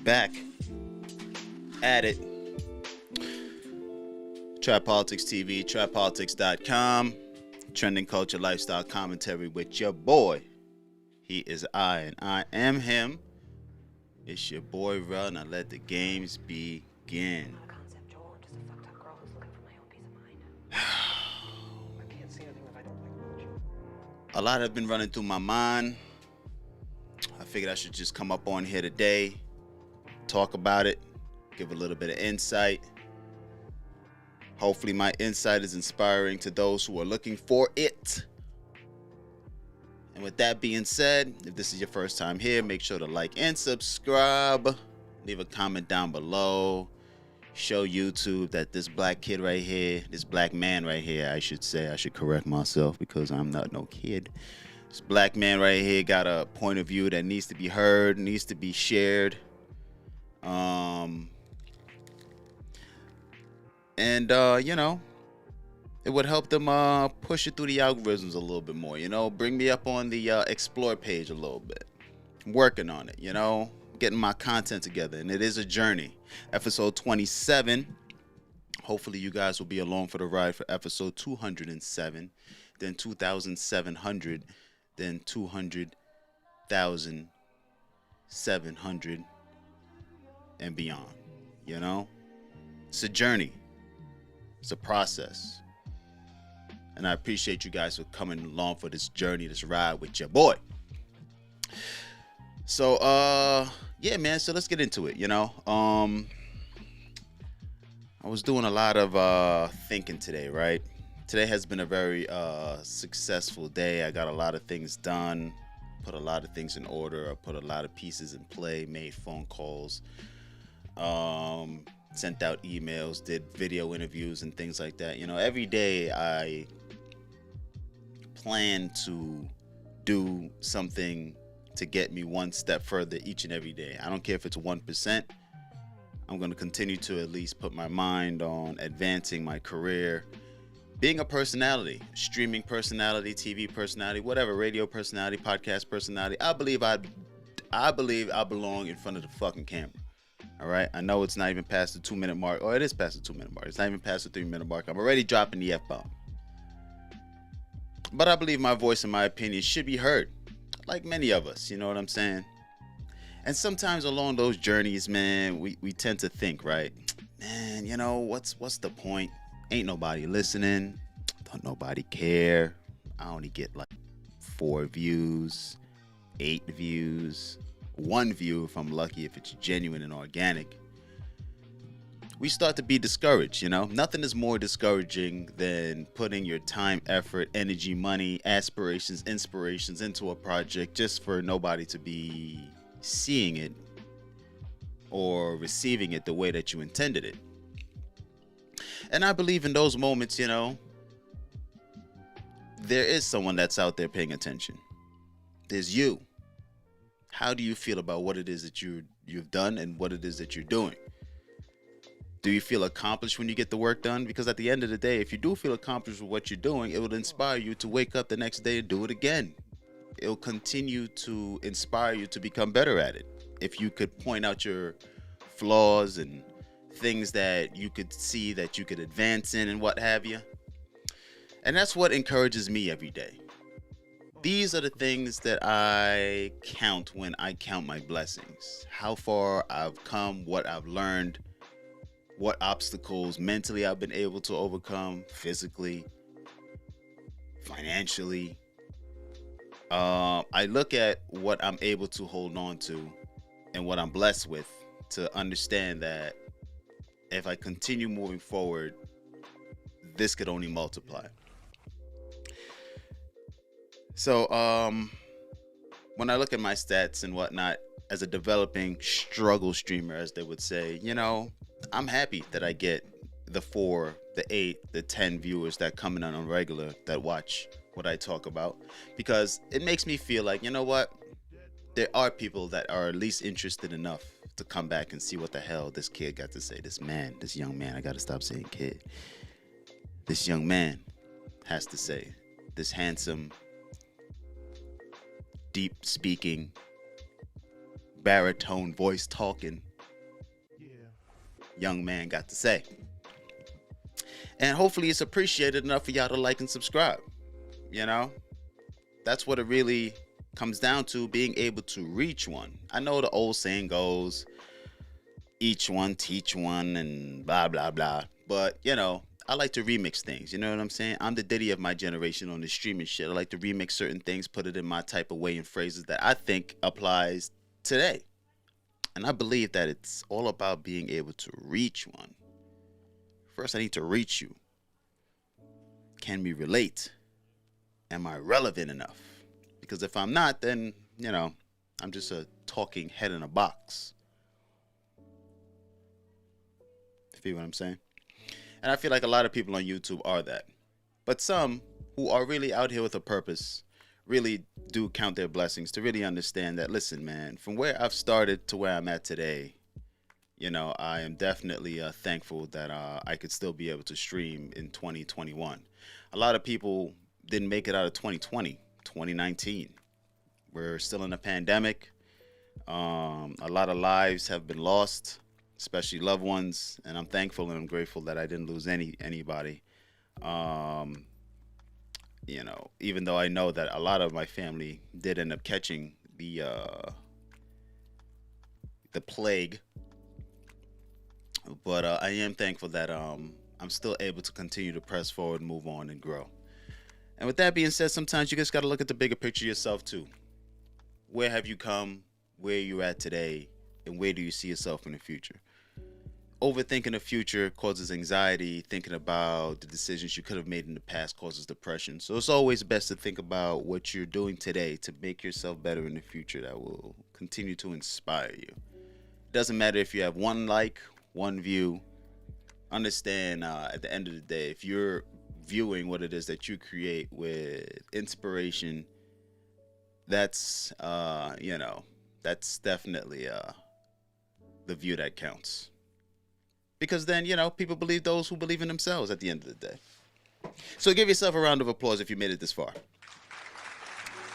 Back at it. Trap Politics TV, trappolitics.com. Trending culture lifestyle commentary with your boy. He is I and I am him. It's your boy Rel. Now let the games begin. Not a concept, Joel. I'm just a fucked up girl who's looking for my own peace of mind. I can't see anything if I don't like much. A lot have been running through my mind. I figured I should just come up on here today, talk about it, give a little bit of insight. Hopefully my insight is inspiring to those who are looking for it. And with that being said, if this is your first time here, make sure to like and subscribe. Leave a comment down below. Show YouTube that this black kid right here, this black man right here, I should say, I should correct myself because I'm not no kid. This black man right here got a point of view that needs to be heard, needs to be shared. You know, it would help them push it through the algorithms a little bit more, you know, bring me up on the explore page a little bit. I'm working on it, you know, getting my content together, and it is a journey. Episode 27. Hopefully you guys will be along for the ride for episode 207, then 2,700, then 200,700 and beyond. You know, it's a journey. It's a process. And I appreciate you guys for coming along for this journey, this ride with your boy. So, yeah, man. So let's get into it, you know. I was doing a lot of thinking today, right? Today has been a very successful day. I got a lot of things done, put a lot of things in order. I put a lot of pieces in play, made phone calls, sent out emails, did video interviews and things like that. You know, every day I plan to do something to get me one step further each and every day. I don't care if it's 1%. I'm going to continue to at least put my mind on advancing my career, being a personality, streaming personality, TV personality, whatever, radio personality, podcast personality. I believe I belong in front of the fucking camera. All right. I know it's not even past the 2-minute mark. Or it is past the 2-minute mark. It's not even past the 3-minute mark. I'm already dropping the F-bomb. But I believe my voice and my opinion should be heard. Like many of us. You know what I'm saying? And sometimes along those journeys, man, we tend to think, right? Man, you know, what's the point? Ain't nobody listening. Don't nobody care. I only get like 4 views, 8 views. 1 view if I'm lucky, if it's genuine and organic. We start to be discouraged, you know. Nothing is more discouraging than putting your time, effort, energy, money, aspirations, inspirations into a project just for nobody to be seeing it or receiving it the way that you intended it. And I believe in those moments, you know, there is someone that's out there paying attention. There's you. How do you feel about what it is that you've done and what it is that you're doing? Do you feel accomplished when you get the work done? Because at the end of the day, if you do feel accomplished with what you're doing, it will inspire you to wake up the next day and do it again. It'll continue to inspire you to become better at it. If you could point out your flaws and things that you could see that you could advance in and what have you. And that's what encourages me every day. These are the things that I count when I count my blessings. How far I've come, what I've learned, what obstacles mentally I've been able to overcome, physically, financially. I look at what I'm able to hold on to and what I'm blessed with to understand that if I continue moving forward, this could only multiply. So, when I look at my stats and whatnot, as a developing struggle streamer, as they would say, you know, I'm happy that I get the 4, the 8, the 10 viewers that come in on a regular that watch what I talk about, because it makes me feel like, you know what, there are people that are at least interested enough to come back and see what the hell this kid got to say. This young man, I gotta stop saying kid. This young man has to say. This handsome, deep speaking, baritone voice talking young man got to say. And hopefully it's appreciated enough for y'all to like and subscribe. You know, that's what it really comes down to, being able to reach one. I know the old saying goes, each one, teach one, and blah, blah, blah. But, you know, I like to remix things. You know what I'm saying? I'm the Diddy of my generation on the streaming shit. I like to remix certain things, put it in my type of way and phrases that I think applies today. And I believe that it's all about being able to reach one. First, I need to reach you. Can we relate? Am I relevant enough? Because if I'm not, then, you know, I'm just a talking head in a box. Feel what I'm saying? And I feel like a lot of people on YouTube are that. But some who are really out here with a purpose really do count their blessings to really understand that, listen, man, from where I've started to where I'm at today, you know, I am definitely thankful that I could still be able to stream in 2021. A lot of people didn't make it out of 2020, 2019. We're still in a pandemic. A lot of lives have been lost, especially loved ones, and I'm thankful and I'm grateful that I didn't lose anybody. You know, even though I know that a lot of my family did end up catching the plague, but I am thankful that I'm still able to continue to press forward, move on, and grow. And with that being said, sometimes you just got to look at the bigger picture yourself too. Where have you come? Where you're at today? And where do you see yourself in the future? Overthinking the future causes anxiety. Thinking about the decisions you could have made in the past causes depression. So it's always best to think about what you're doing today to make yourself better in the future. That will continue to inspire you. It doesn't matter if you have one like, one view. Understand at the end of the day, if you're viewing what it is that you create with inspiration, that's you know, that's definitely the view that counts. Because then, you know, people believe those who believe in themselves at the end of the day. So give yourself a round of applause if you made it this far.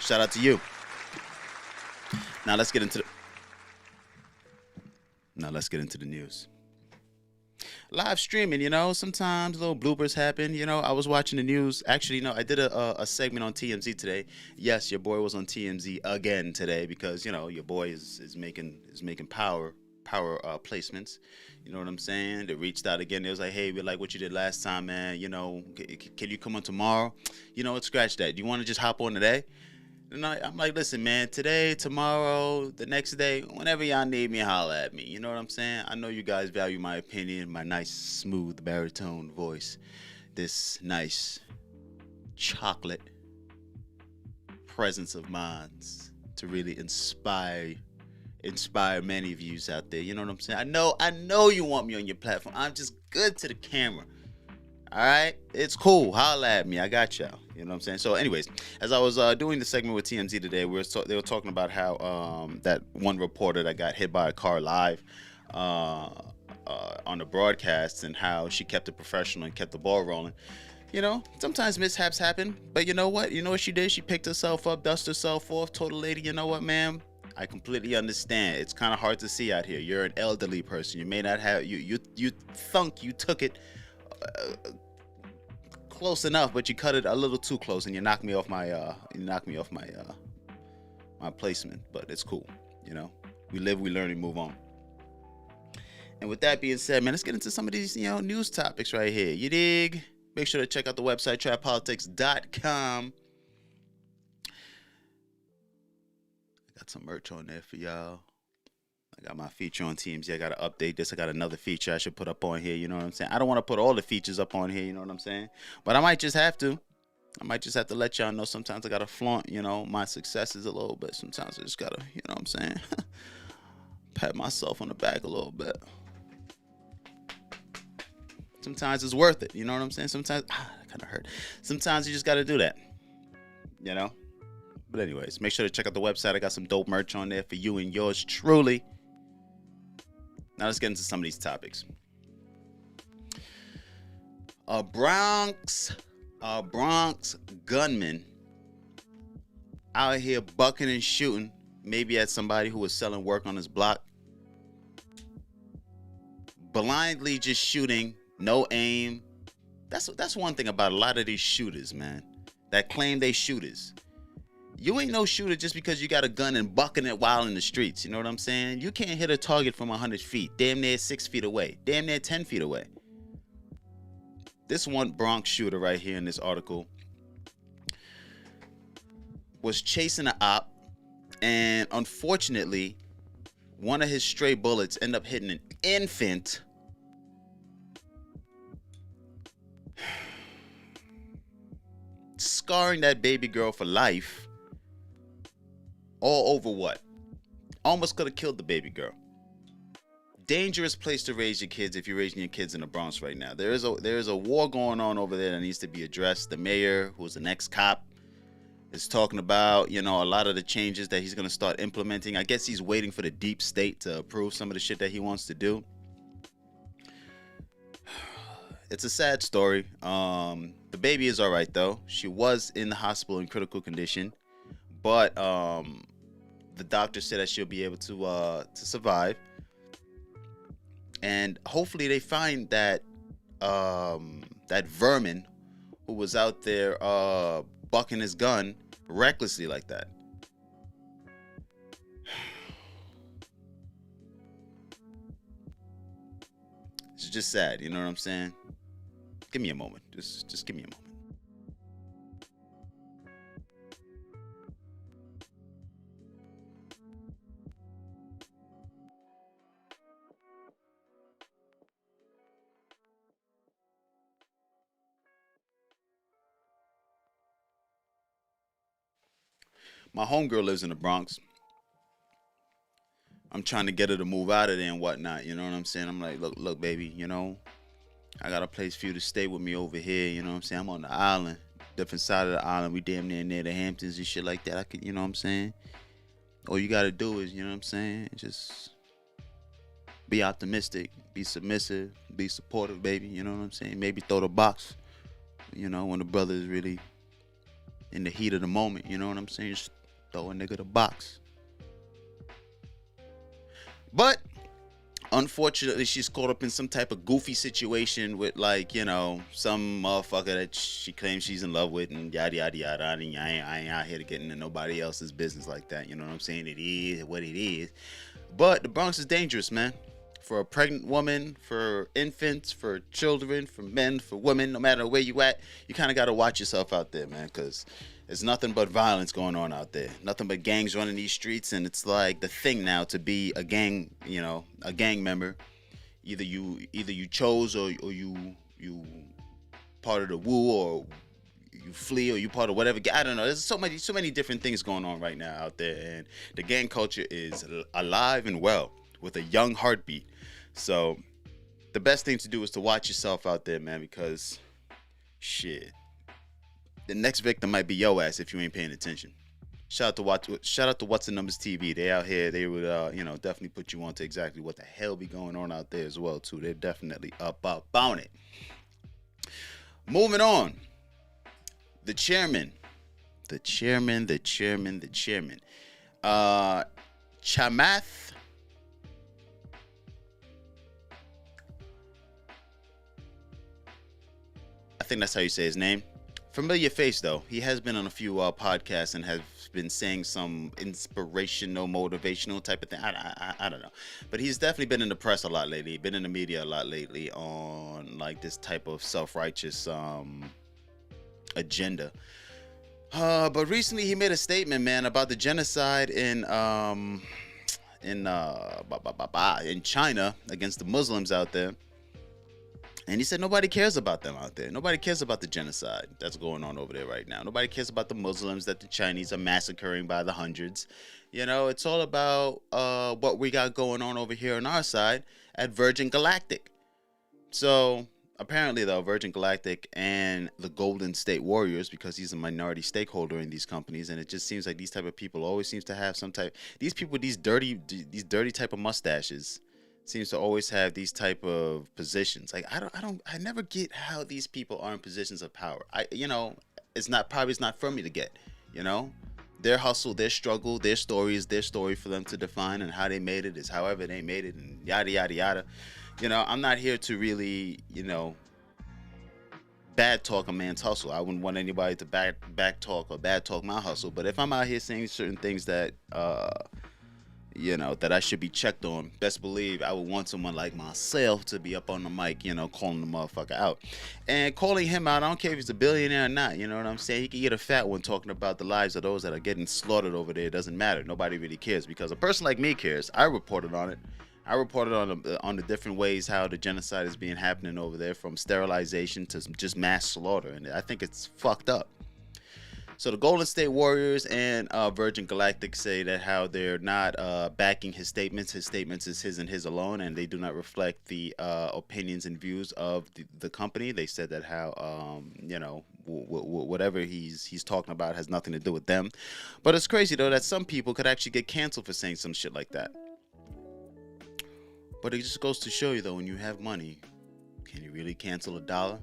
Shout out to you. Now let's get into the news. Live streaming, you know, sometimes little bloopers happen. You know, I was watching the news. Actually, you know, I did a segment on TMZ today. Yes, your boy was on TMZ again today because, you know, your boy is making power placements. You know what I'm saying? They reached out again. They was like, hey, we like what you did last time, man. You know, can you come on tomorrow? You know what? Scratch that. Do you want to just hop on today? And I'm like, listen, man, today, tomorrow, the next day, whenever y'all need me, holla at me. You know what I'm saying? I know you guys value my opinion, my nice, smooth baritone voice, this nice chocolate presence of mine to really inspire many of you out there. You know what I'm saying? I know you want me on your platform. I'm just good to the camera. All right, it's cool. Holla at me. I got y'all. You know what I'm saying? So, anyways, as I was doing the segment with TMZ today, they were talking about how that one reporter that got hit by a car live on the broadcast, and how she kept it professional and kept the ball rolling. You know, sometimes mishaps happen, but you know what? You know what she did? She picked herself up, dusted herself off, told the lady, you know what, ma'am? I completely understand. It's kind of hard to see out here. You're an elderly person. You may not have you took it close enough, but you cut it a little too close, and you knocked me off my my placement. But it's cool. You know, we live, we learn, we move on. And with that being said, man, let's get into some of these, you know, news topics right here. You dig? Make sure to check out the website trappolitics.com. Got some merch on there for y'all. I got my feature on TMZ. I got to update this. I got another feature I should put up on here. You know what I'm saying? I don't want to put all the features up on here. You know what I'm saying? But I might just have to. I might just have to let y'all know. Sometimes I got to flaunt, you know, my successes a little bit. Sometimes I just got to, you know what I'm saying? Pat myself on the back a little bit. Sometimes it's worth it. You know what I'm saying? Sometimes, that kind of hurt. Sometimes you just got to do that. You know? But anyways, make sure to check out the website. I got some dope merch on there for you and yours truly. Now let's get into some of these topics. A Bronx gunman out here bucking and shooting, maybe at somebody who was selling work on his block. blindly just shooting, no aim. That's one thing about a lot of these shooters, man, that claim they shooters. You ain't no shooter just because you got a gun and bucking it while in the streets. You know what I'm saying? You can't hit a target from 100 feet, damn near 6 feet away, damn near 10 feet away. This one Bronx shooter right here in this article was chasing an op, and unfortunately, one of his stray bullets ended up hitting an infant. Scarring that baby girl for life. All over what? Almost could have killed the baby girl. Dangerous place to raise your kids if you're raising your kids in the Bronx right now. There is a war going on over there that needs to be addressed. The mayor, who's an ex-cop, is talking about, a lot of the changes that he's going to start implementing. I guess he's waiting for the deep state to approve some of the shit that he wants to do. It's a sad story. The baby is all right, though. She was in the hospital in critical condition, but the doctor said that she'll be able to survive. And hopefully they find that that vermin who was out there bucking his gun recklessly like that. It's just sad, you know what I'm saying? Give me a moment. Just give me a moment. My homegirl lives in the Bronx. I'm trying to get her to move out of there and whatnot. You know what I'm saying? I'm like, look, baby, I got a place for you to stay with me over here. You know what I'm saying? I'm on the island, different side of the island. We damn near the Hamptons and shit like that. I could, you know what I'm saying? All you got to do is, you know what I'm saying? Just be optimistic, be submissive, be supportive, baby. You know what I'm saying? Maybe throw the box, when the brother is really in the heat of the moment. You know what I'm saying? Just throw a nigga the box. But unfortunately, she's caught up in some type of goofy situation with, some motherfucker that she claims she's in love with and yada, yada, yada. And I ain't out here to get into nobody else's business like that. You know what I'm saying? It is what it is. But the Bronx is dangerous, man. For a pregnant woman, for infants, for children, for men, for women, no matter where you at, you kind of got to watch yourself out there, man, because there's nothing but violence going on out there. Nothing but gangs running these streets, and it's like the thing now to be a gang, a gang member. Either you chose or you part of the woo, or you flee, or you part of whatever. I don't know. There's so many different things going on right now out there, and the gang culture is alive and well with a young heartbeat. So the best thing to do is to watch yourself out there, man, because shit, the next victim might be your ass if you ain't paying attention. Shout out to What's the Numbers TV. They out here. They would definitely put you on to exactly what the hell be going on out there as well too. They're definitely up on it. Moving on. The chairman. Chamath. I think that's how you say his name. Familiar face, though. He has been on a few podcasts and has been saying some inspirational, motivational type of thing. I don't know. But he's definitely been in the press a lot lately. Been in the media a lot lately on this type of self-righteous agenda. But recently he made a statement, man, about the genocide in China against the Muslims out there. And he said nobody cares about them out there. Nobody cares about the genocide that's going on over there right now. Nobody cares about the Muslims that the Chinese are massacring by the hundreds. It's all about what we got going on over here on our side at Virgin Galactic. So apparently, though, Virgin Galactic and the Golden State Warriors, because he's a minority stakeholder in these companies, and it just seems like these type of people always seems to have some type. These people with these dirty type of mustaches seems to always have these type of positions. I never get how these people are in positions of power. It's not for me to get, Their hustle, their struggle, their story is their story for them to define, and how they made it is however they made it, and yada yada yada. I'm not here to really, bad talk a man's hustle. I wouldn't want anybody to back talk or bad talk my hustle. But if I'm out here saying certain things that that I should be checked on, best believe I would want someone like myself to be up on the mic, calling the motherfucker out. And calling him out, I don't care if he's a billionaire or not, you know what I'm saying? He can get a fat one talking about the lives of those that are getting slaughtered over there. It doesn't matter. Nobody really cares, because a person like me cares. I reported on it. I reported on the different ways how the genocide is being happening over there, from sterilization to just mass slaughter, and I think it's fucked up. So the Golden State Warriors and Virgin Galactic say that how they're not backing his statements. His statements is his and his alone, and they do not reflect the opinions and views of the company. They said that how whatever he's talking about has nothing to do with them. But it's crazy though that some people could actually get canceled for saying some shit like that. But it just goes to show you, though, when you have money, can you really cancel a dollar?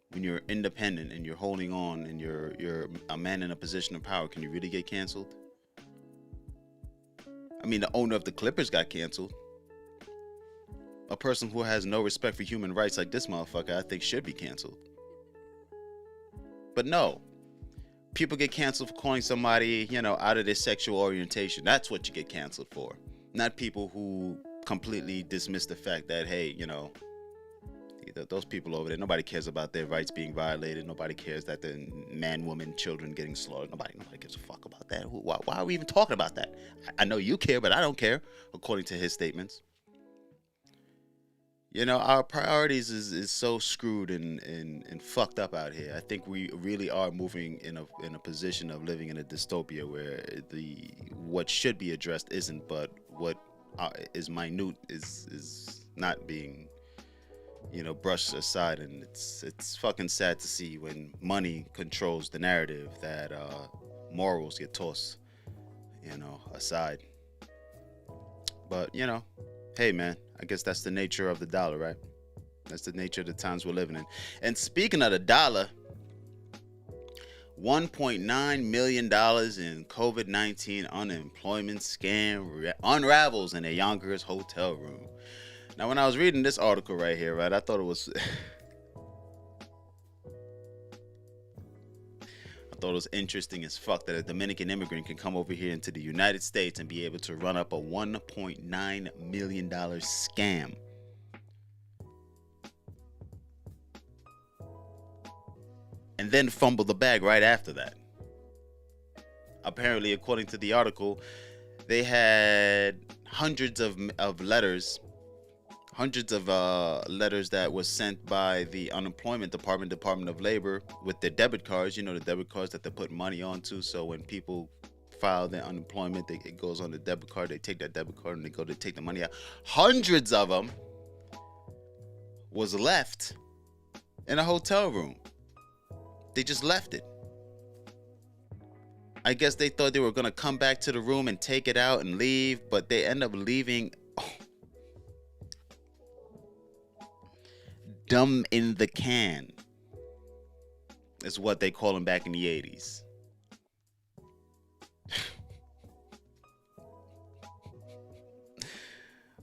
When you're independent and you're holding on and you're a man in a position of power, can you really get canceled? I mean, the owner of the Clippers got canceled. A person who has no respect for human rights like this motherfucker, I think, should be canceled. But no. People get canceled for calling somebody, out of their sexual orientation. That's what you get canceled for. Not people who completely dismiss the fact that, hey, those people over there, nobody cares about their rights being violated. Nobody cares that the man, woman, children getting slaughtered. Nobody gives a fuck about that. Why are we even talking about that? I know you care, but I don't care, according to his statements. Our priorities is so screwed and fucked up out here. I think we really are moving in a position of living in a dystopia where what should be addressed isn't, but what is minute is not being, brushed aside. And it's fucking sad to see when money controls the narrative that morals get tossed, aside. But hey man, I guess that's the nature of the dollar, right? That's the nature of the times we're living in. And speaking of the dollar, $1.9 million in COVID-19 unemployment scam unravels in a Yonkers hotel room. Now, when I was reading this article right here, right, I thought it was interesting as fuck that a Dominican immigrant can come over here into the United States and be able to run up a $1.9 million scam. And then fumble the bag right after that. Apparently, according to the article, they had hundreds of letters that was sent by the unemployment Department of Labor with their debit cards, the debit cards that they put money onto. So when people file their unemployment, it goes on the debit card. They take that debit card and they go to take the money out. Hundreds of them was left in a hotel room. They just left it. I guess they thought they were going to come back to the room and take it out and leave, but they end up leaving dumb in the can, is what they call them back in the 80s.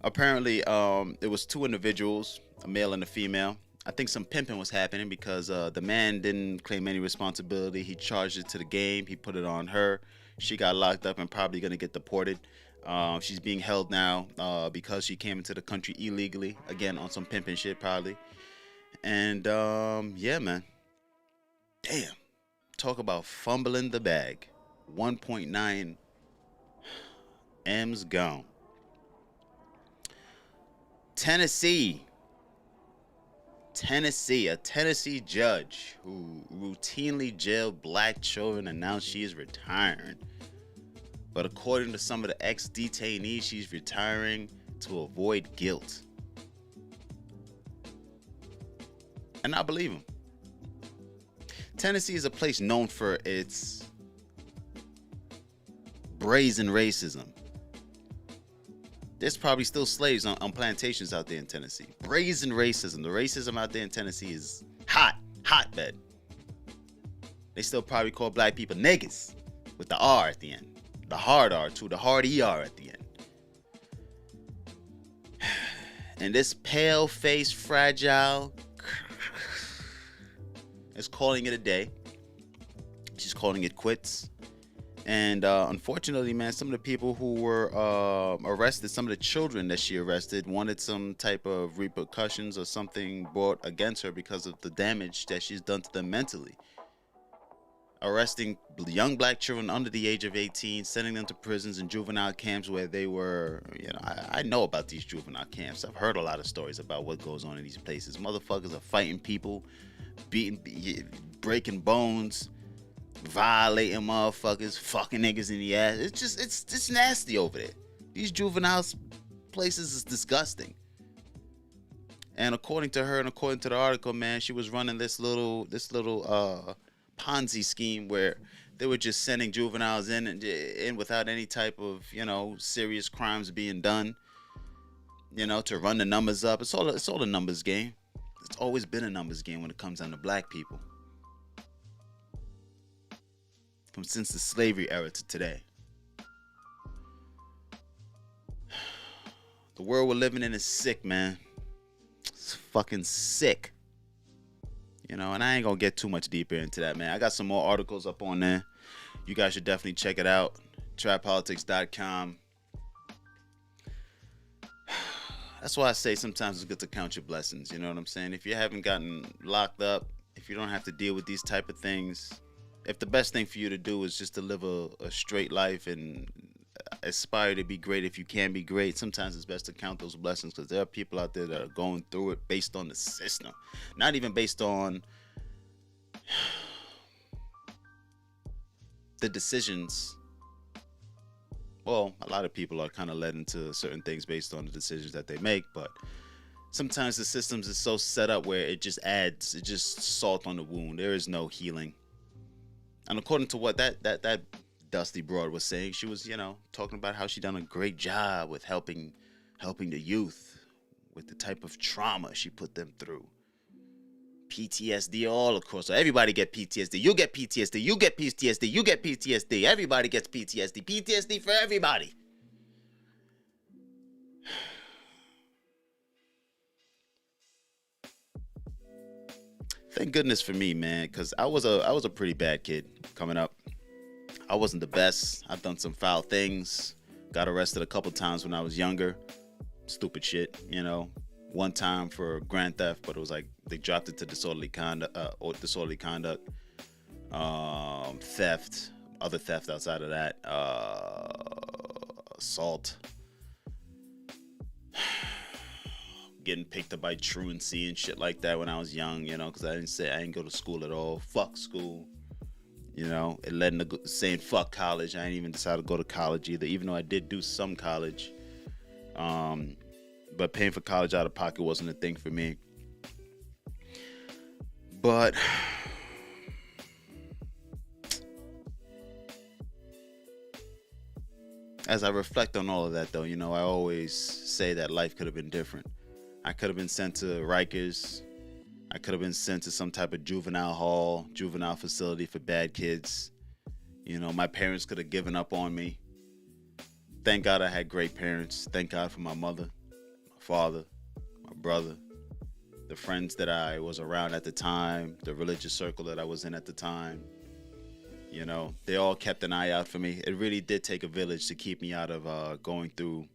Apparently, it was two individuals, a male and a female. I think some pimping was happening because the man didn't claim any responsibility. He charged it to the game. He put it on her. She got locked up and probably going to get deported. She's being held now because she came into the country illegally. Again, on some pimping shit probably. And yeah, man. Damn. Talk about fumbling the bag. 1.9 M's gone. Tennessee, a Tennessee judge who routinely jailed black children announced she is retiring. But according to some of the ex-detainees, she's retiring to avoid guilt. And I believe him. Tennessee is a place known for its brazen racism. There's probably still slaves on plantations out there in Tennessee. Brazen racism. The racism out there in Tennessee is hotbed. They still probably call black people niggas with the R at the end. The hard R too, the hard ER at the end. And this pale-faced, fragile is calling it a day. She's calling it quits. And unfortunately, man, some of the people who were arrested, some of the children that she arrested, wanted some type of repercussions or something brought against her because of the damage that she's done to them mentally. Arresting young black children under the age of 18, sending them to prisons and juvenile camps where they were, I know about these juvenile camps. I've heard a lot of stories about what goes on in these places. Motherfuckers are fighting people, breaking bones, violating motherfuckers, fucking niggas in the ass. It's nasty over there. These juvenile places is disgusting. And according to her and according to the article, man, she was running this little Ponzi scheme where they were just sending juveniles in without any type of serious crimes being done, to run the numbers up. It's all a numbers game. It's always been a numbers game when it comes down to black people, from since the slavery era to today. The world we're living in is sick, man. It's fucking sick. And I ain't gonna get too much deeper into that, man. I got some more articles up on there. You guys should definitely check it out. Trappolitics.com. That's why I say sometimes it's good to count your blessings. You know what I'm saying? If you haven't gotten locked up, if you don't have to deal with these type of things, if the best thing for you to do is just to live a straight life and aspire to be great if you can be great, sometimes it's best to count those blessings, because there are people out there that are going through it based on the system, not even based on the decisions. Well, a lot of people are kind of led into certain things based on the decisions that they make, but sometimes the systems is so set up where it just salt on the wound. There is no healing. And according to what that Dusty Broad was saying, she was, talking about how she done a great job with helping the youth with the type of trauma she put them through. PTSD all across. So everybody get PTSD. You get PTSD. You get PTSD. You get PTSD. Everybody gets PTSD. PTSD for everybody. Thank goodness for me, man, because I was a pretty bad kid coming up. I wasn't the best. I've done some foul things. Got arrested a couple times when I was younger. Stupid shit, One time for grand theft, but it was like they dropped it to disorderly conduct, theft, other theft outside of that, assault, getting picked up by truancy and shit like that when I was young, because I didn't go to school at all. Fuck school. It led into saying fuck college. I didn't even decide to go to college either, even though I did do some college. But paying for college out of pocket wasn't a thing for me. But as I reflect on all of that, though, I always say that life could have been different. I could have been sent to Rikers. I could have been sent to some type of juvenile facility for bad kids. My parents could have given up on me. Thank God I had great parents. Thank God for my mother, my father, my brother, the friends that I was around at the time, the religious circle that I was in at the time. They all kept an eye out for me. It really did take a village to keep me out of going through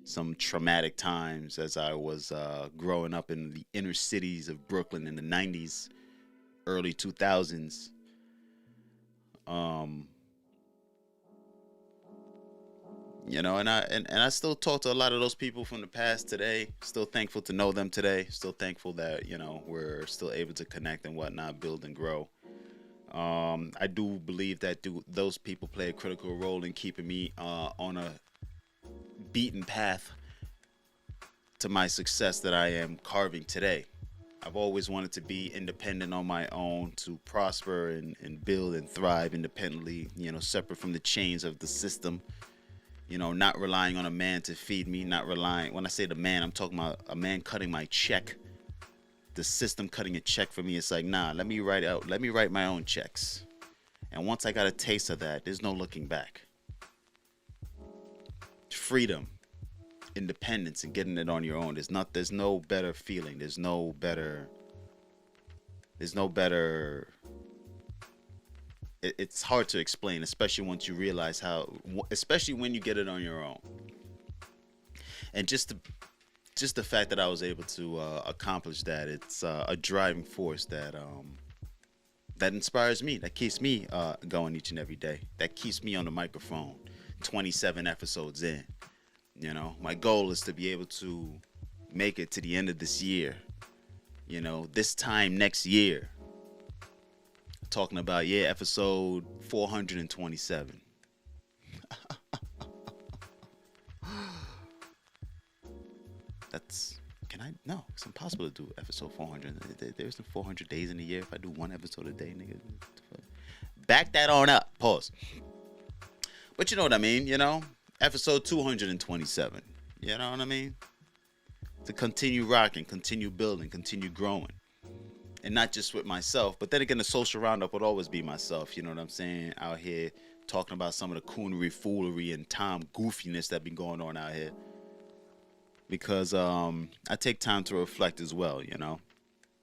some traumatic times as I was growing up in the inner cities of Brooklyn in the 90s, early 2000s. And I still talk to a lot of those people from the past today. Still thankful to know them today. Still thankful that, we're still able to connect and whatnot, build and grow. I do believe that those people play a critical role in keeping me on a beaten path to my success that I am carving today. I've always wanted to be independent on my own, to prosper and build and thrive independently, separate from the chains of the system, not relying on a man to feed me, when I say the man, I'm talking about a man cutting my check, the system cutting a check for me. It's like, nah, let me write my own checks. And once I got a taste of that, there's no looking back. Freedom, independence, and getting it on your own. There's no better feeling. There's no better. It's hard to explain, especially once you realize especially when you get it on your own. And just the fact that I was able to accomplish that, it's a driving force that inspires me, that keeps me going each and every day, that keeps me on the microphone 27 episodes in. You know, my goal is to be able to make it to the end of this year, you know, this time next year, talking about episode 427. No, it's impossible to do episode 400. There isn't 400 days in a year. If I do one episode a day, nigga, back that on up. Pause. But you know what I mean, you know? Episode 227. You know what I mean? To continue rocking, continue building, continue growing. And not just with myself, but then again, the social roundup would always be myself. You know what I'm saying? Out here talking about some of the coonery, foolery, and time goofiness that been going on out here. Because I take time to reflect as well, you know.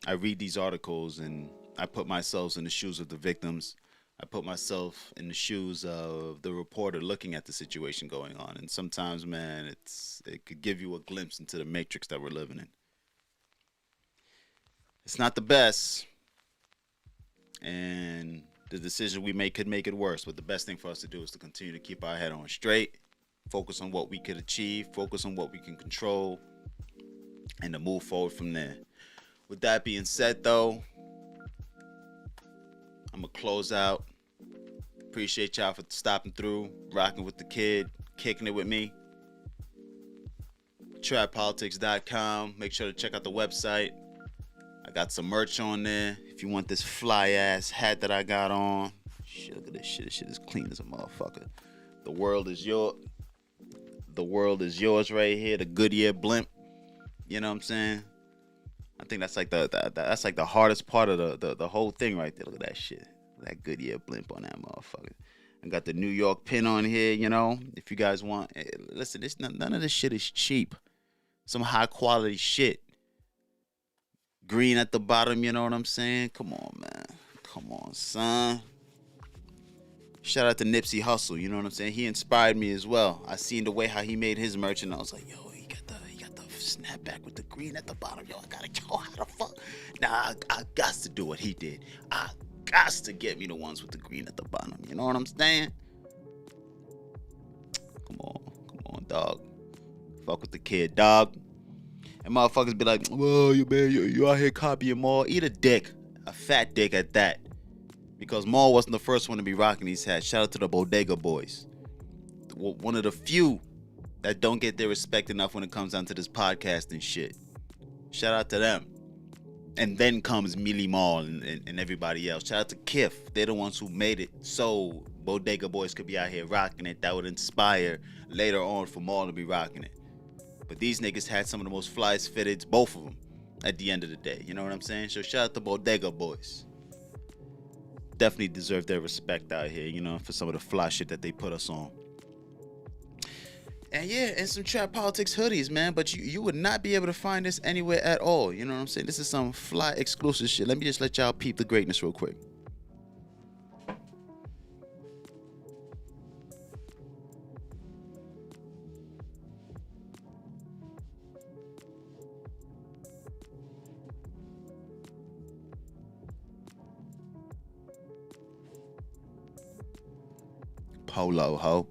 I read these articles and I put myself in the shoes of the victims. I put myself in the shoes of the reporter looking at the situation going on. And sometimes, man, it could give you a glimpse into the matrix that we're living in. It's not the best. And the decision we make could make it worse. But the best thing for us to do is to continue to keep our head on straight. Focus on what we could achieve, focus on what we can control, and to move forward from there. With that being said, though, I'm going to close out. Appreciate y'all for stopping through, rocking with the kid, kicking it with me. TrapPolitics.com. Make sure to check out the website. I got some merch on there. If you want this fly-ass hat that I got on. Shit, look at this shit. This shit is clean as a motherfucker. The world is yours. The world is yours right here. The Goodyear blimp. You know what I'm saying? I think that's like the hardest part of the whole thing right there. Look at that shit. That Goodyear blimp on that motherfucker. I got the New York pin on here, you know. If you guys want, listen, none of this shit is cheap. Some high quality shit. Green at the bottom, you know what I'm saying? Come on, man. Come on, son. Shout out to Nipsey Hussle, you know what I'm saying? He inspired me as well. I seen the way how he made his merch, and I was like, yo, he got the snapback with the green at the bottom. Yo, how the fuck? Nah, I got to do what he did. I got to get me the ones with the green at the bottom. You know what I'm saying? Come on, dog. Fuck with the kid, dog. And motherfuckers be like, well, you out here copying Maul. Eat a dick. A fat dick at that. Because Maul wasn't the first one to be rocking these hats. Shout out to the Bodega Boys. One of the few that don't get their respect enough when it comes down to this podcast and shit. Shout out to them. And then comes Millie Maul and everybody else. Shout out to Kif. They're the ones who made it so Bodega Boys could be out here rocking it. That would inspire later on for Maul to be rocking it. But these niggas had some of the most flyest fitteds, both of them, at the end of the day. You know what I'm saying? So shout out to Bodega Boys. Definitely deserve their respect out here, you know, for some of the fly shit that they put us on. And yeah, and some Trap Politics hoodies, man. But you would not be able to find this anywhere at all. You know what I'm saying? This is some fly exclusive shit. Let me just let y'all peep the greatness real quick. Polo, ho.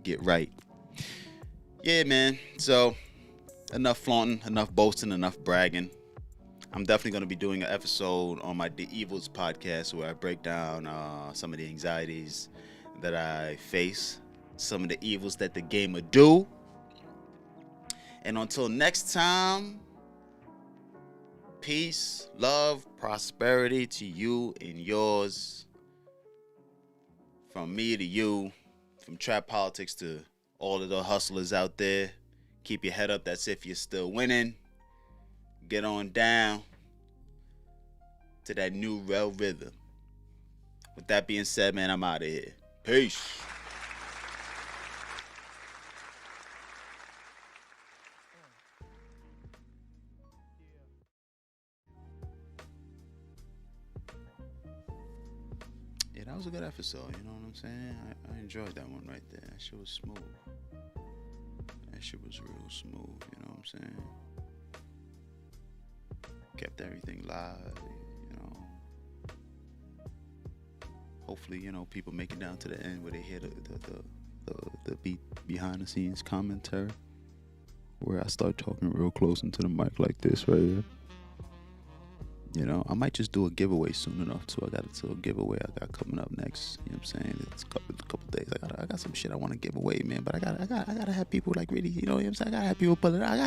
Get right. Yeah, man. So, enough flaunting, enough boasting, enough bragging. I'm definitely going to be doing an episode on my The Evils podcast where I break down some of the anxieties that I face, some of the evils that the game would do. And until next time, peace, love, prosperity to you and yours. From me to you, from Trap Politics to all of the hustlers out there. Keep your head up. That's if you're still winning. Get on down to that new real rhythm. With that being said, man, I'm out of here. Peace. Yeah, that was a good episode. You know what I'm saying? I enjoyed that one right there. That shit was smooth. That shit was real smooth. You know what I'm saying? Kept everything live. You know. Hopefully, you know, people make it down to the end where they hear the beat behind the scenes commentary, where I start talking real close into the mic like this right here. You know, I might just do a giveaway soon enough. So I got a giveaway I got coming up next. You know what I'm saying? It's a couple days. I got some shit I want to give away, man. But I gotta have people like really, you know what I'm saying? I gotta have people pull it out.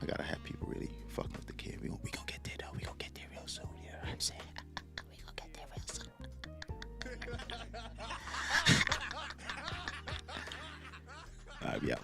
I gotta have people really fucking with the kid. We gonna get there though. We gonna get there real soon. You know what I'm saying? We gonna get there real soon. All right, we out.